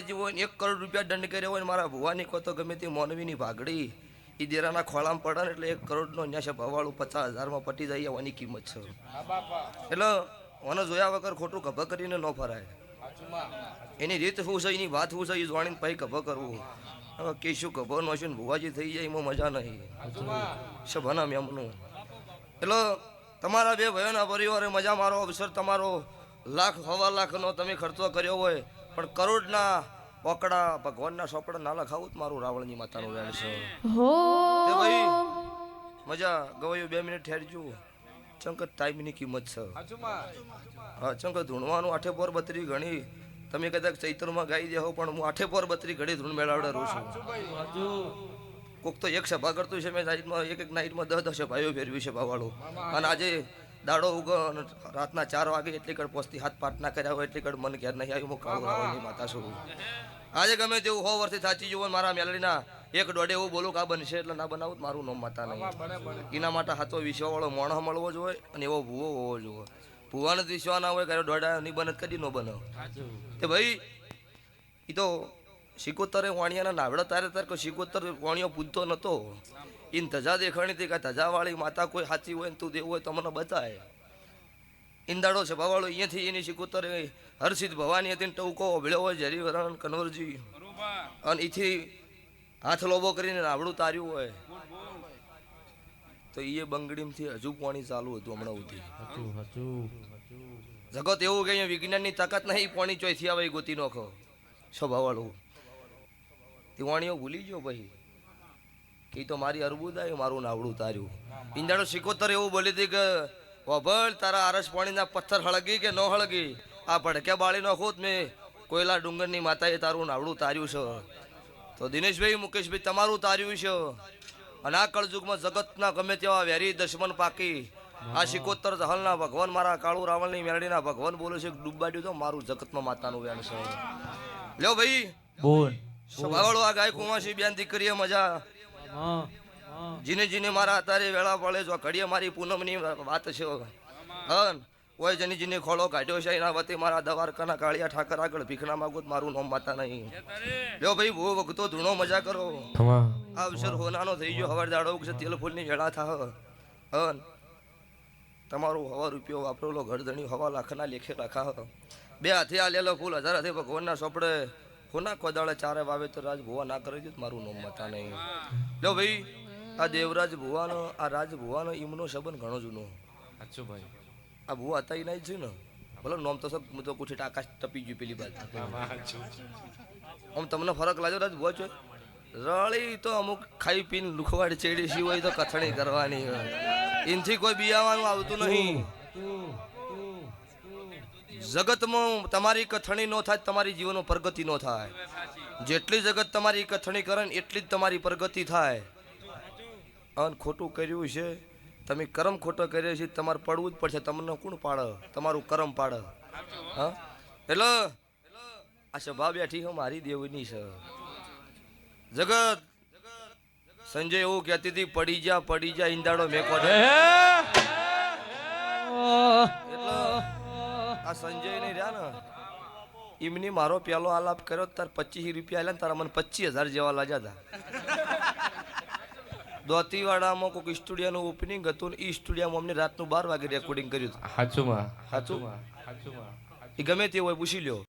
કાળજી હોય ને 1 કરોડ રૂપિયા દંડ કર્યો હોય ને મારા ભુવાની કહો તો ગમે તે મોનવીની ભાગડી એ દેરાના ખોળામાં પડે ને એટલે 1 કરોડનો ન્યા છે ભવાળું 50,000માં પટી જાય આવવાની કિંમત છે. એટલે મને જોયા વગર ખોટું ગભા કરીને ન ફરાય. એની રીત શું છે એની વાત શું છે એ જાણીને પછી ગભા કરવું. હવે કેશું ગભો નો છે ને ભુવાજી થઈ જાય એમાં મજા નહીં સભાના મેમનું. એટલે તમારા બે ભાઈઓના પરિવારે મજા મારો અવસર તમારો 1,00,000 નો તમે ખર્ચો કર્યો હોય પણ કરોડના પોકડા ભગવાનના સોપડા ના લખાવું મારું રાવણની માતાનું વેણ છે. તે ભાઈ મજા ગવાયું 2 મિનિટ ઠેરજો. ચંકત ટાઈમની કિંમત છે. હા ચંકત ધૂણવાનું 8 પોર 32 ઘણી તમે કદાચ ચૈત્રમાં ગાઈ દેહો પણ હું 8 પોર 32 ઘડી ધૂણ મેળાવડે રહું છું. કોક તો એક સભા કરતું છે મેં નાઇટમાં એક નાઇટમાં 10 સભાઓ ફેરવી છે ભાવાળું. અને આજે દાડો ઉગો રાતના 4 વાગે એટલી કડ પોસ્તી હાથ પાટના કર્યા હોય એટલી કડ મન ઘેર નહીં આવ્યું. હું કાળું રાવણની માતા છું. આજે ગમે તેવું 100 વર્ષથી સાચી જુઓ મારા મેલડીના 1 એવું બોલું કે આ બનશે એટલે ના બનાવું મારું નામ માતા નહીં. એના માટે હાથો વિશ્વાવાળો મોણો મળવો જોઈએ અને એવો ભૂવો હોવો જોઈએ. ભૂવાને વિશ્વા ના હોય કે દોડા નહીં બને કદી ન બને. તે ભાઈ એ તો શિકોતરે વાણિયાના નાવડા તારે કોઈ શિકોતર વાણિયો પૂજતો નતો. એને ધજા દેખાણી હતી કે ધજાવાળી માતા કોઈ સાચી હોય ને તું દેવું હોય તો મને બતાય. ઈંદાડો છે ભવાળો અહીંયાથી એની શિકોતરે હર્ષિત ભવાની હતી ટવકો ભળ્યો હોય ઝેરી વરણ કનવરજી અને એથી હાથ લોબો કરીને નાવડું તાર્યું હોય તો એ બંગડીમથી હજુ પાણી ચાલુ હતું હમણાં સુધી. જગત એવું કે અહીંયા વિજ્ઞાનની તાકાત નહીં પાણી ચોઈથી આવે ગોતી નોખો સ્વભાવવાળું. તે વાણીઓ ભૂલી ગયો ભાઈ કે તો મારી અરબુદ આવ્યું મારું નાવડું તાર્યું. ઈંદાડો શિકોતર એવું બોલી હતી કે વભળ તારા આરસ પાણીના પથ્થર હળગી કે ન હળગી આ ભડક્યા બાળીનો ખોત મેં કોયલા ડુંગરની માતાએ તારું નાવડું તાર્યું છે. તો દિનેશભાઈ મુકેશભાઈ તમારું તાર્યું છે. અને આ કળજુગમાં જગતના ગમે તેવા વેરી દુશ્મન પાકી આ શિકોતર જહલના ભગવાન મારા કાળુ રાવણની મેરડીના ભગવાન બોલે છે ડૂબાડ્યું તો મારું જગતમાં માતાનું વેણ છે. લ્યો ભાઈ બોલ સ્વભાવવાળો આ ગાય કુમાસી બેન દીકરીએ મજા જીને જીને મારા અત્યારે વેળા પડે જો ઘડીએ મારી પૂનમની વાત છે. હન ઓય જની જીને ખોળો કાઢ્યો છે એના વતી મારા દવારકાના કાળિયા ઠાકર આગળ ભીખના માગું મારું નામ માતા નહીં. લ્યો ભાઈ બહુ વખતો ધૂણો મજા કરો. આ અવસર હોનાનો થઈ ગયો. હવાર દાડો છે તેલ ફૂલની વેળા થા. હન તમારું 1,000 રૂપિયો વાપરેલો ઘરધણી 1,00,000 લેખે રાખા. 2 હાથે આલેલો ફૂલ 1000 હાથે ભગવાનના સોપડે કોના કોદાળે 4 વાવેતર રાજ ભુવા ના કરી દે મારું નામ માતા નહીં. લ્યો ભાઈ આ દેવરાજ ભુવાનો આ રાજ ભુવાનો ઈમનો સંબંધ ઘણો જૂનો. સાચું ભાઈ આ ભુવા હતા નહીં છે ને ભલે નોમ તો સબ તો કુઠી આકાશ ટપી ગયું પેલી બાજુ. આમ તમને ફરક લાગ્યો રાજ ભુવા છો રળી તો અમુક ખાઈ પીને લુખવાડ ચેડી સી હોય તો કથણી કરવાની હોય એનથી કોઈ બિયાવાનું આવતું નહીં. જગતમાં તમારી કથણી ન થાય તમારી જીવનમાં પ્રગતિ ન થાય. જેટલી જગત તમારી કથણી કરે ને એટલી જ તમારી પ્રગતિ થાય. અને ખોટું કર્યું છે તમે કર્મ ખોટો કર્યો છે તમારે પડવું જ પડશે. તમને કોણ પાડે તમારું કર્મ પાડે. હા એટલે આ સભા બેઠી હું મારી દેવની છે. જગત સંજય એવું કહેતી હતી પડી જા ઈંદાડો મેકો. આ સંજય નહીં રહ્યા ને એમની મારો પેલો આલાપ કર્યો તાર 25 રૂપિયા આલ્યા તારા મને 25,000 જેવા લાગ્યા હતા. દોતીવાડામાં કોઈક સ્ટુડિયોનું ઓપનિંગ હતું એ સ્ટુડિયોમાં અમને રાતનું 12 વાગે રેકોર્ડિંગ કર્યું હતું. સાચું એ ગમે તે હોય પૂછી લ્યો.